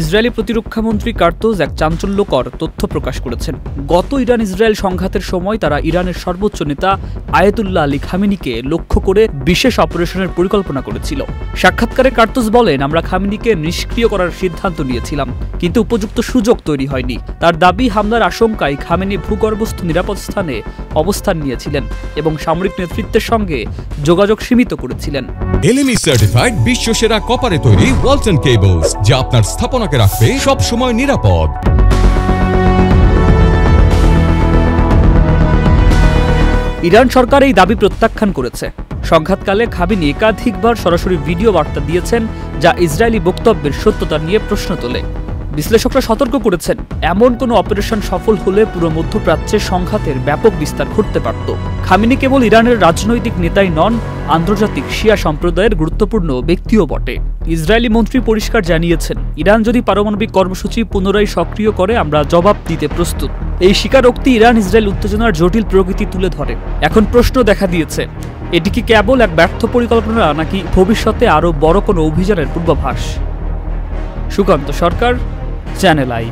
Israeli প্রতিরক্ষামন্ত্রী কার্তোজ এক চাঞ্চল্যকর তথ্য প্রকাশ করেছেন। গত ইরান ইসরায়েল সংঘাতের সময় তারা ইরানের সর্বোচ্চ নেতা আয়াতুল্লাহ আলী খামেনিকে লক্ষ্য করে বিশেষ অপারেশনের পরিকল্পনা করেছিল। সাক্ষাৎকারে কার্তোজ বলেন, আমরা খামেনিকে নিষ্ক্রিয় করার সিদ্ধান্ত নিয়েছিলাম, কিন্তু উপযুক্ত সুযোগ তৈরি হয়নি। তার দাবি, হামলার আশঙ্কায় খামেনি ভূগর্ভস্থ নিরাপদ স্থানে অবস্থান নিয়েছিলেন এবং সামরিক নেতৃত্বের সঙ্গে যোগাযোগ সীমিত করেছিলেন। LME সার্টিফাইড বিশ্বসেরা কপারে তৈরি ওয়ালটন কেবলস, যা আপনার স্থাপনাকে রাখবে সব সময় নিরাপদ। ইরান সরকার এই দাবি প্রত্যাখ্যান করেছে। সংঘাতকালে খামেনি একাধিকবার সরাসরি ভিডিও বার্তা দিয়েছেন, যা ইসরায়েলি বক্তব্যের সত্যতা নিয়ে প্রশ্ন তোলে। বিশ্লেষকরা সতর্ক করেছেন, এমন কোনো অপারেশন সফল হলে পুরো মধ্যপ্রাচ্যে সংঘাতের ব্যাপক বিস্তার ঘটতে পারত। খামেনি কেবল ইরানের রাজনৈতিক নেতাই নন, আন্তর্জাতিক শিয়া সম্প্রদায়ের গুরুত্বপূর্ণ ব্যক্তিও বটে। ইসরায়েলি মন্ত্রী পরিষ্কার জানিয়েছেন, ইরান যদি পারমাণবিক কর্মসূচি পুনরায় সক্রিয় করে, আমরা জবাব দিতে প্রস্তুত। এই স্বীকারোক্তি ইরান ইসরায়েল উত্তেজনার জটিল প্রকৃতি তুলে ধরে। এখন প্রশ্ন দেখা দিয়েছে, এটি কি কেবল এক ব্যর্থ পরিকল্পনা, নাকি ভবিষ্যতে আরও বড় কোনো অভিযানের পূর্বাভাস? সুকান্ত সরকার, চ্যানেল আই।